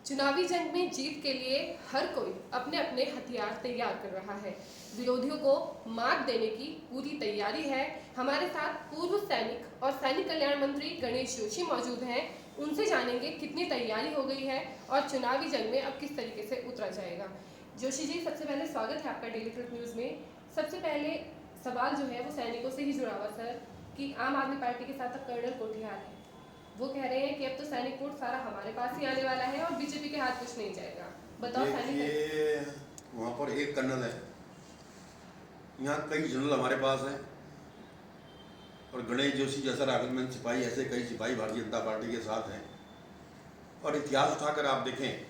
चुनावी जंग में जीत के लिए हर कोई अपने अपने हथियार तैयार कर रहा है। विरोधियों को मात देने की पूरी तैयारी है। हमारे साथ पूर्व सैनिक और सैनिक कल्याण मंत्री गणेश जोशी मौजूद हैं। उनसे जानेंगे कितनी तैयारी हो गई है और चुनावी जंग में अब किस तरीके से उतरा जाएगा। जोशी जी, सबसे पहले स्वागत है आपका डेली ट्रुथ न्यूज़ में। सबसे पहले सवाल जो है वो सैनिकों से ही जुड़ा हुआ सर, कि आम आदमी पार्टी के साथ अब कर्नल कोठियार है। वो कह रहे हैं कि अब तो सैनिक वोट सारा हमारे पास ही आने वाला है और बीजेपी के हाथ कुछ नहीं जाएगा। बताओ सैनिक। देखिए, वहाँ पर एक कर्नल है, यहाँ कई जनरल हमारे पास हैं और गणेश जोशी जैसा रागलमैन सिपाही, ऐसे कई सिपाही भारतीय जनता पार्टी के साथ हैं। और इतिहास उठाकर आप देखें,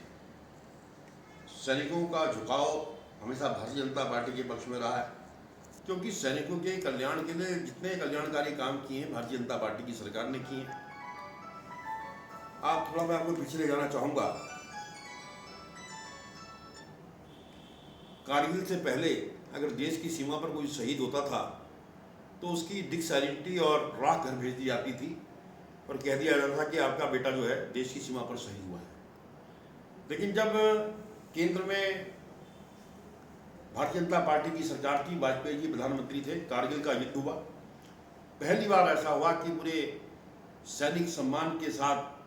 सैनिकों का झुकाव हमेशा भारतीय जनता पार्टी के पक्ष में रहा है, क्योंकि सैनिकों के कल्याण के लिए जितने कल्याणकारी काम किए हैं भारतीय जनता पार्टी की सरकार ने किए हैं। आप थोड़ा मैं आपको पीछे ले जाना चाहूँगा। कारगिल से पहले अगर देश की सीमा पर कोई शहीद होता था तो उसकी डिक्सैलिटी और राख घर भेज दी जाती थी और कह दिया जाता था कि आपका बेटा जो है देश की सीमा पर शहीद हुआ है। लेकिन जब केंद्र में भारतीय जनता पार्टी की सरकार थी, वाजपेयी जी प्रधानमंत्री थे, कारगिल का युद्ध हुआ, पहली बार ऐसा हुआ कि पूरे सैनिक सम्मान के साथ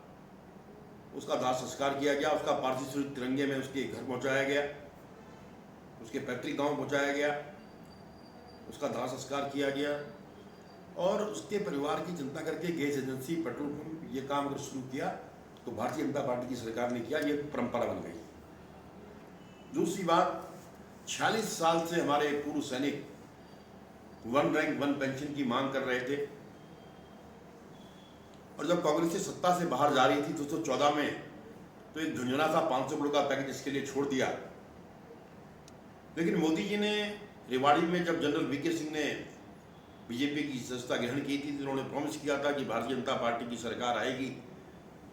उसका दाह संस्कार किया गया, उसका पार्थिव शरीर तिरंगे में उसके घर पहुंचाया गया, उसके पैतृक गांव पहुंचाया गया, उसका दाह संस्कार किया गया और उसके परिवार की चिंता करके गैस एजेंसी, पेट्रोल पंप, ये काम अगर शुरू किया तो भारतीय जनता पार्टी की सरकार ने किया, ये परंपरा बन गई। दूसरी बात, 46 साल से हमारे पूर्व सैनिक 1 रैंक 1 पेंशन की मांग कर रहे थे और जब कांग्रेस की सत्ता से बाहर जा रही थी 2014 में, तो एक झुंझुना सा 500 करोड़ का पैकेज इसके लिए छोड़ दिया। लेकिन मोदी जी ने रेवाड़ी में जब जनरल वीके सिंह ने बीजेपी की सदस्यता ग्रहण की थी तो उन्होंने प्रॉमिस किया था कि भारतीय जनता पार्टी की सरकार आएगी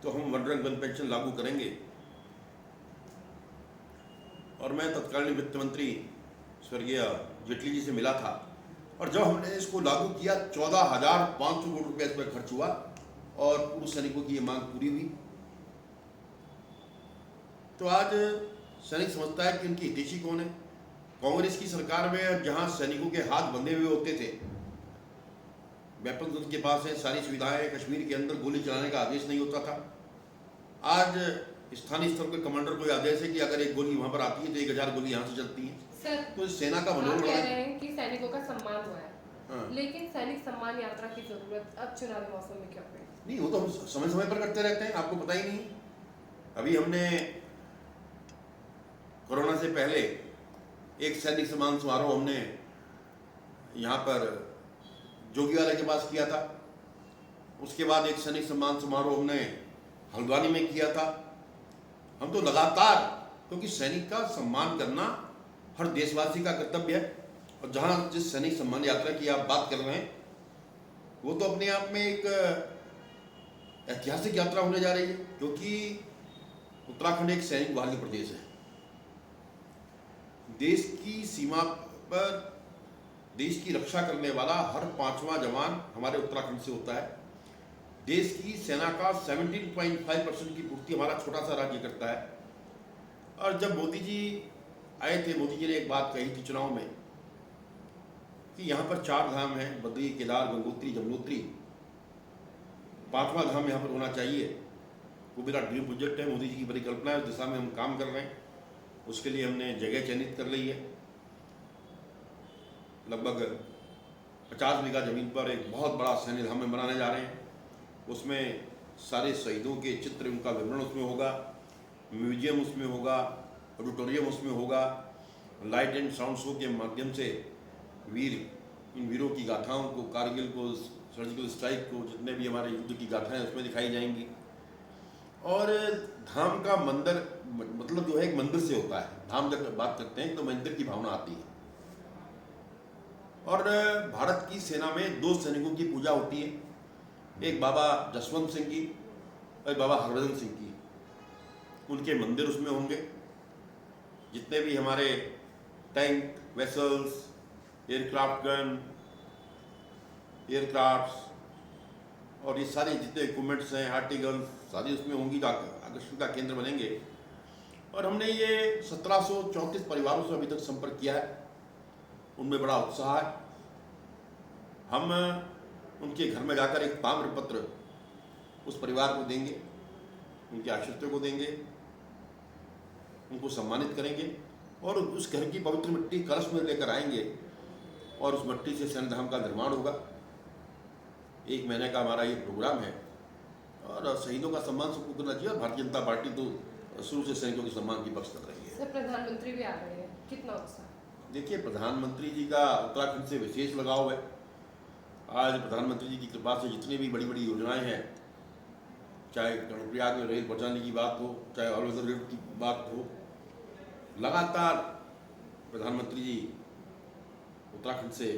तो हम 1 रैंक 1 पेंशन लागू करेंगे। और मैं तत्कालीन वित्त मंत्री स्वर्गीय जेटली जी से मिला था और जब हमने इसको लागू किया 14,500 करोड़ रुपया इस पर खर्च हुआ और पूर्व सैनिकों की ये मांग पूरी हुई। तो आज सैनिक समझता है कि उनकी हितैषी कौन है। कांग्रेस की सरकार में जहां सैनिकों के हाथ बंधे हुए होते थे, वेपन्स उनके पास है, सारी सुविधाएं, कश्मीर के अंदर गोली चलाने का आदेश नहीं होता था। आज स्थानीय स्तर पर कमांडर को आदेश है कि अगर एक गोली वहां पर आती है तो 1000 गोली यहाँ से चलती है। सर, तो सेना का मनोबल कह रहे हैं कि सैनिकों का सम्मान हुआ है। हाँ। लेकिन सैनिक सम्मान यात्रा की जरूरत अब चुनावी मौसम में क्यों पड़ी? नहीं, वो तो हम समय समय पर करते रहते हैं, आपको पता ही नहीं। अभी हमने कोरोना से पहले एक सैनिक सम्मान समारोह हमने यहाँ पर जोगीवाला के पास किया था। उसके बाद एक सैनिक सम्मान समारोह हमने हल्द्वानी में किया था। हम तो लगातार, क्योंकि सैनिक का सम्मान करना हर देशवासी का कर्तव्य है। और जहाँ जिस सैनिक सम्मान यात्रा की आप बात कर रहे हैं वो तो अपने आप में एक ऐतिहासिक यात्रा होने जा रही है, क्योंकि उत्तराखंड एक सैनिक बहुल प्रदेश है। देश की सीमा पर देश की रक्षा करने वाला हर 5वां जवान हमारे उत्तराखंड से होता है। देश की सेना का 17.5% की पूर्ति हमारा छोटा सा राज्य करता है। और जब मोदी जी आए थे, मोदी जी ने एक बात कही थी चुनाव में कि यहाँ पर 4 धाम हैं, बद्री, केदार, गंगोत्री, जमुनोत्री, 5वां धाम यहाँ पर होना चाहिए। वो मेरा ड्रीम प्रोजेक्ट है, मोदी जी की परिकल्पना है, उस दिशा में हम काम कर रहे हैं। उसके लिए हमने जगह चयनित कर ली है। लगभग 50 बीघा जमीन पर एक बहुत बड़ा सैन्य धाम में बनाने जा रहे हैं। उसमें सारे शहीदों के चित्र, उनका विवरण उसमें होगा, म्यूजियम उसमें होगा, ऑडिटोरियम उसमें होगा, लाइट एंड साउंड शो के माध्यम से इन वीरों की गाथाओं को, कारगिल को, सर्जिकल स्ट्राइक को, जितने भी हमारे युद्ध की गाथाएं उसमें दिखाई जाएंगी। और धाम का मंदिर मतलब जो है एक मंदिर से होता है। धाम जब बात करते हैं तो मंदिर की भावना आती है। और भारत की सेना में 2 सैनिकों की पूजा होती है, एक बाबा जसवंत सिंह की और बाबा हरभजन सिंह की। उनके मंदिर उसमें होंगे। जितने भी हमारे tank, vessels, aircraft gun, aircrafts और ये सारे जितने इक्विपमेंट्स हैं, आर्टिकल्स, सारी उसमें होंगी, आकर्षण का केंद्र बनेंगे। और हमने ये 1734 परिवारों से अभी तक संपर्क किया है। उनमें बड़ा उत्साह है। हम उनके घर में जाकर एक ताम्र पत्र उस परिवार को देंगे, उनके आश्रितों को देंगे, उनको सम्मानित करेंगे और उस घर की पवित्र मिट्टी कलश में लेकर आएंगे और उस मिट्टी से सैन्य धाम का निर्माण होगा। 1 महीने का हमारा ये प्रोग्राम है और शहीदों का सम्मान सबको करना चाहिए। और भारतीय जनता पार्टी तो शुरू से सैनिकों के सम्मान की पक्ष कर रही है। सर, प्रधानमंत्री भी आ रहे हैं, कितना उत्साह? देखिए, प्रधानमंत्री जी का उत्तराखंड से विशेष लगाव है। आज प्रधानमंत्री जी की कृपा से जितनी भी बड़ी बड़ी योजनाएं हैं, चाहे कर्णप्रयाग में रेल पहुँचाने की बात हो, चाहे ऑल वेदर रोड की बात हो, लगातार प्रधानमंत्री जी उत्तराखंड से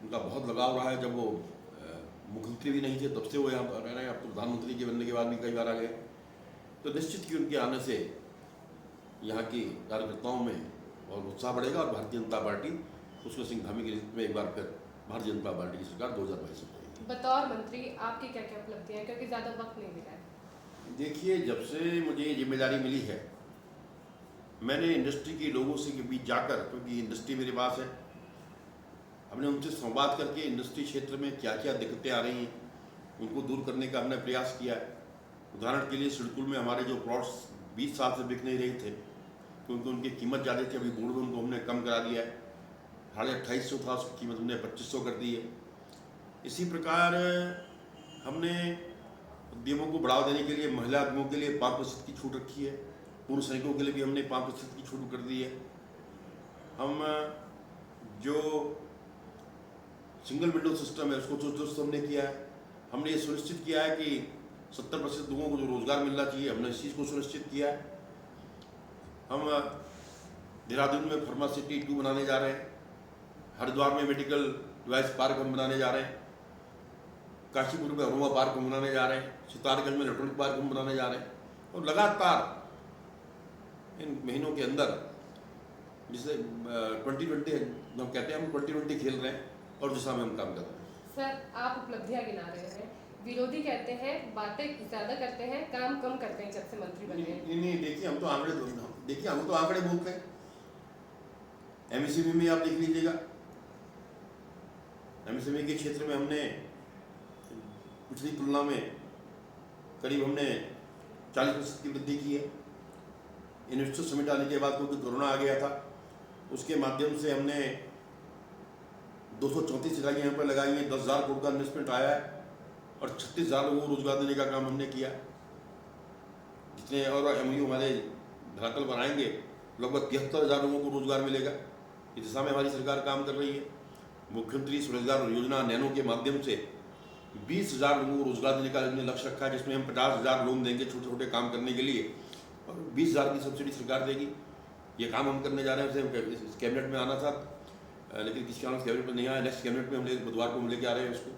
उनका बहुत लगाव रहा है। जब वो मुख्यमंत्री भी नहीं थे तब से वो यहाँ रह रहे हैं। अब तो प्रधानमंत्री के बनने के बाद भी कई बार आ गए। तो निश्चित ही उनके आने से यहाँ की कार्यकर्ताओं में और उत्साह बढ़ेगा और भारतीय जनता पार्टी पुष्कर सिंह धामी के नेतृत्व में एक बार फिर भारतीय जनता पार्टी की सरकार 2022 में बनेगी। बतौर मंत्री आपकी क्या क्या उपलब्धियां हैं, क्योंकि ज़्यादा वक्त नहीं मिला है? देखिए, जब से मुझे ये जिम्मेदारी मिली है, मैंने इंडस्ट्री के लोगों से के बीच जाकर, क्योंकि इंडस्ट्री मेरे पास है, हमने उनसे संवाद करके इंडस्ट्री क्षेत्र में क्या क्या दिक्कतें आ रही हैं उनको दूर करने का हमने प्रयास किया है। उदाहरण के लिए सिडकुल में हमारे जो प्लॉट्स 20 साल से बिक नहीं रहे थे क्योंकि उनकी कीमत ज़्यादा थी, अभी बोर्ड में उनको हमने कम करा दिया है। 2850 था, उसकी कीमत हमने 2500 कर दी है। इसी प्रकार हमने उद्यमों को बढ़ावा देने के लिए महिला उद्यमों के लिए 5% की छूट रखी है। पूर्व सैनिकों के लिए भी हमने 5% की छूट कर दी है। हम जो सिंगल विंडो सिस्टम है उसको दुरुस्त हमने किया है। हमने ये सुनिश्चित किया है कि 70% लोगों को जो रोजगार मिलना चाहिए, हमने इस चीज़ को सुनिश्चित किया है। हम देहरादून में फार्मासिटी 2 बनाने जा रहे हैं। हरिद्वार में मेडिकल डिवाइस पार्क हम बनाने जा रहे हैं। काशीपुर में अरोमा पार्क हम बनाने जा रहे हैं। सितारगंज में इलेक्ट्रॉनिक पार्क हम बनाने जा रहे हैं। और लगातार इन महीनों के अंदर, जिसे 2020 हम कहते हैं, हम 2020 खेल रहे हैं और दिशा में हम काम कर रहे हैं। सर, आप उपलब्धियां गिना रहे हैं, विरोधी कहते हैं बातें ज़्यादा करते हैं, काम कम करते हैं जब से मंत्री बने हैं। नहीं, देखिए, हम तो आंकड़े बोलते हैं। एमएसएमई में आप देख लीजिएगा, एमएसएमई के क्षेत्र में हमने पिछली तुलना में करीब हमने 40% की वृद्धि की है। इन्वेस्टर समिट आने के बाद क्योंकि कोरोना आ गया था, उसके माध्यम से हमने 234 इकाइयाँ यहाँ पर लगाई हैं। 10,000 करोड़ का इन्वेस्टमेंट आया है और 36,000 लोगों को रोजगार देने का काम हमने किया। जितने और एमओयू हमारे धरातल पर आएंगे, लगभग 73,000 लोगों को रोजगार मिलेगा। इस दिशा में हमारी सरकार काम कर रही है। मुख्यमंत्री स्वरोजगार योजना नैनो के माध्यम से 20,000 लोगों को रोजगार देने का हमने लक्ष्य रखा है, जिसमें हम 50,000 लोन देंगे छोटे छोटे काम करने के लिए और 20,000 की सब्सिडी सरकार देगी। ये काम हम करने जा रहे हैं। इस कैबिनेट में आना था, लेकिन किसी कारण कैबिनेट में नहीं आया। नेक्स्ट कैबिनेट में हम बुधवार को हम लेके आ रहे हैं उसको।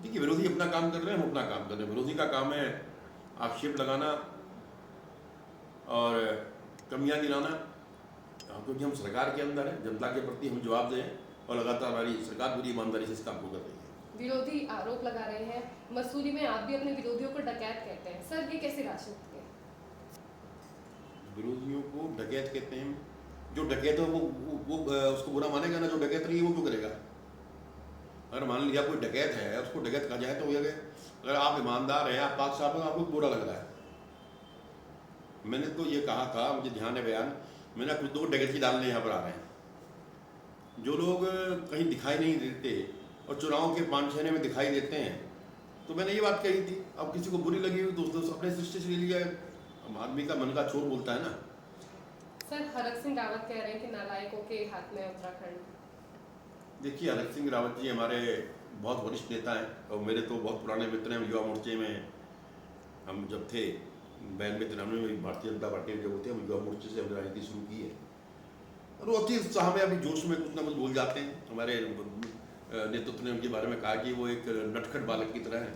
देखिए, विरोधी अपना काम कर रहे हैं, हम अपना काम कर रहे हैं। विरोधी का काम है आक्षेप लगाना और कमियां गिनाना, क्योंकि हम सरकार के अंदर है, जनता के प्रति हम जवाब दें और लगातार हमारी सरकार पूरी ईमानदारी से इस काम को कर रही है। विरोधी आरोप लगा रहे हैं, मसूरी में आप भी अपने विरोधियों को डकैत कहते हैं। सर, ये कैसे राजनीति है? विरोधियों को डकैत कहते हैं? जो डकैत है वो उसको बुरा मानेगा ना। जो डकैत नहीं है वो क्यों करेगा? अगर मान लिया कोई डकैत है, उसको डकैत कहा जाए तो हो गया। अगर आप ईमानदार हैं, आप पाक साफ हैं, आपको बुरा लग रहा है। मैंने तो ये कहा था, मुझे ध्यान है बयान, मैंने कुछ 2 डकैती डालने यहाँ पर आ रहे हैं। जो लोग कहीं दिखाई नहीं देते और चुनाव के 5-6 में दिखाई देते हैं, तो मैंने ये बात कही थी। अब किसी को बुरी लगी हुई दोस्तों अपने सृष्टि से ले लिया। आदमी का मन का चोर बोलता है ना। सर, हरक सिंह रावत कह रहे हैं कि नालायकों के हाथ में उत्तराखंड। देखिए, हरक सिंह रावत जी हमारे बहुत वरिष्ठ नेता हैं और मेरे तो बहुत पुराने मित्र हैं। युवा मोर्चे में हम जब थे 92-93 में भारतीय जनता पार्टी में जब होते हैं, हम युवा मोर्चे से हमने राजनीति शुरू की है और वो अति उत्साह में अभी जोश में कुछ ना कुछ बोल जाते हैं। हमारे नेतृत्व ने उनके बारे में कहा कि वो एक नटखट बालक की तरह है,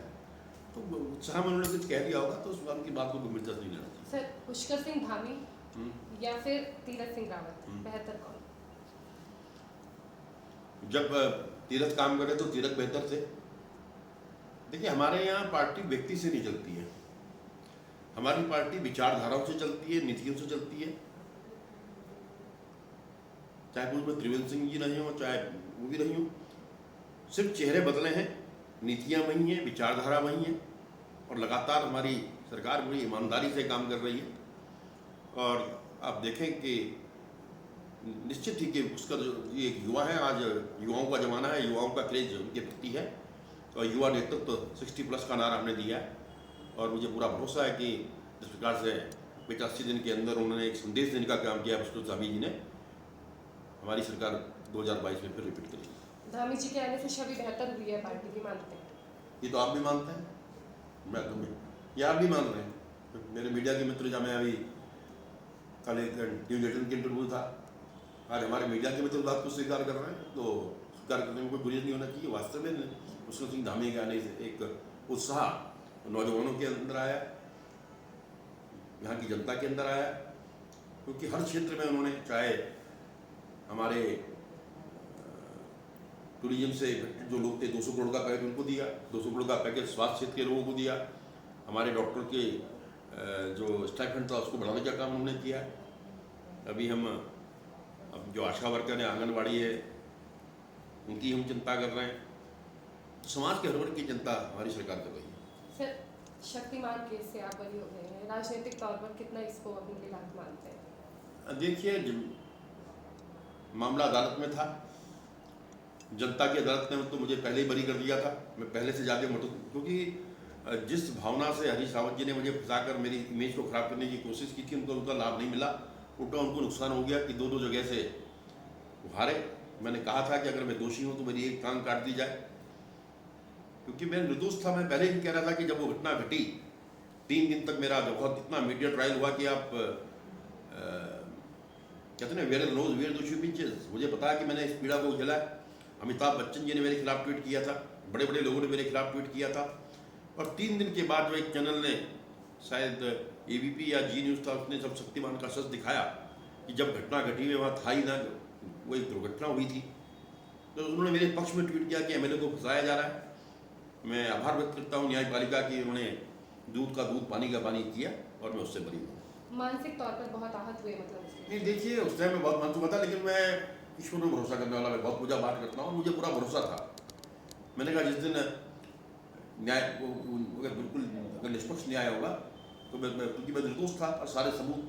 तो उत्साह में उन्होंने कुछ कह दिया होगा, तो उस बात की बात को गंभीरता से नहीं लेना चाहिए। सर, पुष्कर सिंह धामी या फिर तीरथ सिंह रावत, बेहतर कौन? जब तीरथ काम करे तो तीरथ बेहतर थे। देखिए, हमारे यहाँ पार्टी व्यक्ति से नहीं चलती है। हमारी पार्टी विचारधाराओं से चलती है, नीतियों से चलती है। चाहे उसमें त्रिवेंद्र सिंह जी नहीं हो, चाहे वो भी नहीं हो, सिर्फ चेहरे बदले हैं, नीतियाँ वही हैं, विचारधारा वही है, और लगातार हमारी सरकार बड़ी ईमानदारी से काम कर रही है। और आप देखें कि निश्चित ही कि उसका जो ये एक युवा है, आज युवाओं का ज़माना है, युवाओं का क्रेज उनके प्रति है, और युवा नेतृत्व 60+ का नारा हमने दिया है। और मुझे पूरा भरोसा है कि जिस प्रकार से 85 दिन के अंदर उन्होंने एक संदेश देने का काम किया बसंत धामी जी ने, हमारी सरकार 2022 में फिर रिपीट करेगी। धामी जी के आने से छवि बेहतर हुई है पार्टी की, मानते हैं? ये तो आप भी मानते हैं, मैं तो ये आप भी मान रहे हैं। मेरे मीडिया के मित्र, जब मैं अभी कल एक न्यूज 18 के इंटरव्यू था, आज हमारे मीडिया के मित्र बात को स्वीकार कर रहे हैं, तो स्वीकार करने में कोई गुरेज नहीं होना चाहिए। वास्तव में बसंत सिंह धामी के आने से एक उत्साह नौजवानों के अंदर आया, यहाँ की जनता के अंदर आया, क्योंकि हर क्षेत्र में उन्होंने, चाहे हमारे टूरिज्म से जो लोग थे, 200 करोड़ का पैकेज उनको दिया, 200 करोड़ का पैकेज स्वास्थ्य क्षेत्र के लोगों को दिया, हमारे डॉक्टर के जो स्टाइपेंड था उसको बढ़ाने का काम उन्होंने किया। अभी हम अब जो आशा वर्कर है, आंगनबाड़ी है, उनकी हम चिंता कर रहे हैं। समाज के हर वर्ग की चिंता हमारी सरकार कर रही है। सर, शक्तिमान केस से आप बरी हो गए हैं, राजनीतिक तौर पर कितना इसको अपने लिए लाभ मानते हैं? देखिए, मामला अदालत में था, जनता की अदालत ने तो मुझे पहले ही बरी कर दिया था। मैं पहले से ज़्यादा क्योंकि जिस भावना से हरीश रावत जी ने मुझे फंसाकर मेरी इमेज को खराब करने की कोशिश की थी, उनको उनका लाभ नहीं मिला, उल्टा उनको नुकसान हो गया कि दो जगह से हारे। मैंने कहा था कि अगर मैं दोषी हूँ तो मेरी एक टांग काट दी जाए, क्योंकि मैं निर्दोष था। मैं पहले ही कह रहा था कि जब वो घटना घटी, 3 दिन तक मेरा बहुत इतना मीडिया ट्रायल हुआ कि आप कहते हैं where knows where the shoe pinches. मुझे पता है कि मैंने इस पीड़ा को झेला है। अमिताभ बच्चन जी ने मेरे खिलाफ ट्वीट किया था, बड़े बड़े लोगों ने मेरे खिलाफ ट्वीट किया था, और 3 दिन के बाद जो एक चैनल ने, शायद ABP या जी न्यूज़ था, उसने जब शक्तिमान का सच दिखाया कि जब घटना घटी हुई वहाँ था ही ना, वो एक दुर्घटना हुई थी, तो उन्होंने मेरे पक्ष में ट्वीट किया कि MLA को फंसाया जा रहा है। मैं आभार व्यक्त करता हूँ न्यायपालिका की, उन्होंने दूध का दूध पानी का पानी किया, और मैं उससे बरी हूँ। मानसिक तौर पर बहुत आहत हुए मतलब? नहीं, देखिए, उस टाइम में बहुत मानसूम था, लेकिन मैं ईश्वर में भरोसा करने वाला, मैं बहुत पूजा पाठ करता हूँ, मुझे पूरा भरोसा था। मैंने कहा जिस दिन न्याय अगर बिल्कुल अगर निष्पक्ष न्याय होगा तो क्योंकि मैं निर्दोष था और सारे सबूत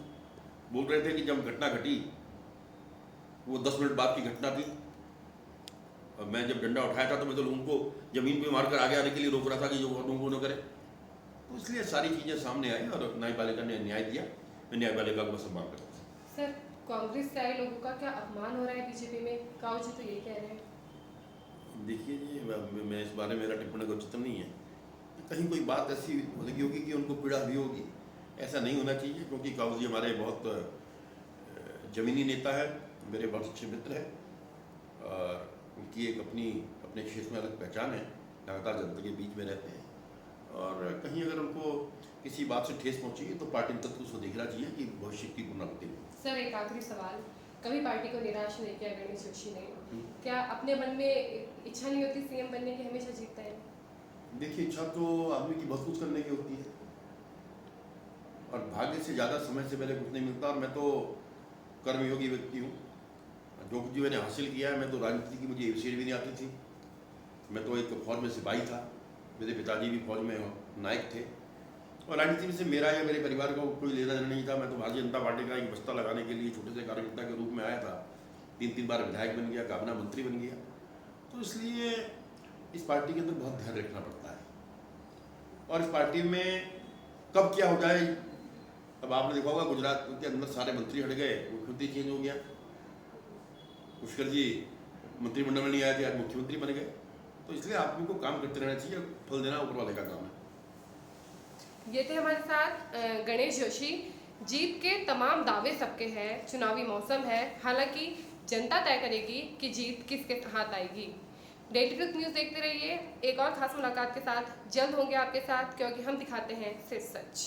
बोल रहे थे कि जब घटना घटी वो 10 मिनट बाद की घटना थी, और मैं जब डंडा उठाया था तो मैं तो लोगों को जमीन पे मारकर आगे आने के लिए रोक रहा था कि जो लोगों को न करे। तो इसलिए सारी चीज़ें सामने आई और न्यायपालिका ने न्याय दिया। मैं न्यायपालिका को सम्मान करता हूँ। सर, कांग्रेस से आए लोगों का क्या अपमान हो रहा है बीजेपी में? काऊ जी तो यही कह रहे हैं। देखिए जी, मैं इस बारे में मेरा टिप्पणी का उचित नहीं है। कहीं कोई बात ऐसी लगी होगी कि उनको पीड़ा भी होगी, ऐसा नहीं होना चाहिए, क्योंकि काऊ जी हमारे बहुत जमीनी नेता है, मेरे बहुत अच्छे मित्र हैं, और उनकी एक अपने क्षेत्र में अलग पहचान है, लगातार जनता के बीच में रहते हैं, और कहीं अगर उनको किसी बात से ठेस पहुंची है तो पार्टी तक उसको देखना चाहिए कि भविष्य की पुनरावृत्ति हो। सर, एक आखिरी सवाल, कभी पार्टी को निराश नहीं किया गणेश जोशी ने? क्या अपने मन में इच्छा नहीं होती CM बनने की, हमेशा जीतता है? देखिए, इच्छा तो आदमी की बहुत कुछ करने की होती है, और भाग्य से ज़्यादा समय से पहले कुछ नहीं मिलता, और मैं तो कर्मयोगी व्यक्ति हूँ। जो कुछ मैंने हासिल किया है, मैं तो राजनीति की मुझे ABCD भी नहीं आती थी। मैं तो एक फौज में सिपाही था, मेरे पिताजी भी फौज में नायक थे, और राजनीति से मेरा या मेरे परिवार को कोई लेना देना नहीं था। मैं तो भारतीय जनता पार्टी का एक बस्ता लगाने के लिए छोटे से कार्यकर्ता के रूप में आया था, 3 बार विधायक बन गया, कैबिनेट मंत्री बन गया। तो इसलिए इस पार्टी के अंदर बहुत ध्यान रखना पड़ता है, और इस पार्टी में कब क्या हो जाए। अब आपने देखा होगा गुजरात के अंदर सारे मंत्री हट गए, मुख्यमंत्री चेंज हो गया, पुष्कर जी मंत्रिमंडल में नहीं आए थे, आज मुख्यमंत्री बन गए। तो इसलिए आदमी को काम करते रहना चाहिए, फल देना ऊपर वाले का काम है। ये थे हमारे साथ गणेश जोशी। जीत के तमाम दावे सबके हैं, चुनावी मौसम है, हालांकि जनता तय करेगी कि जीत किसके हाथ आएगी। डेली ट्रुथ न्यूज़ देखते रहिए। एक और खास मुलाकात के साथ जल्द होंगे आपके साथ, क्योंकि हम दिखाते हैं सिर्फ सच।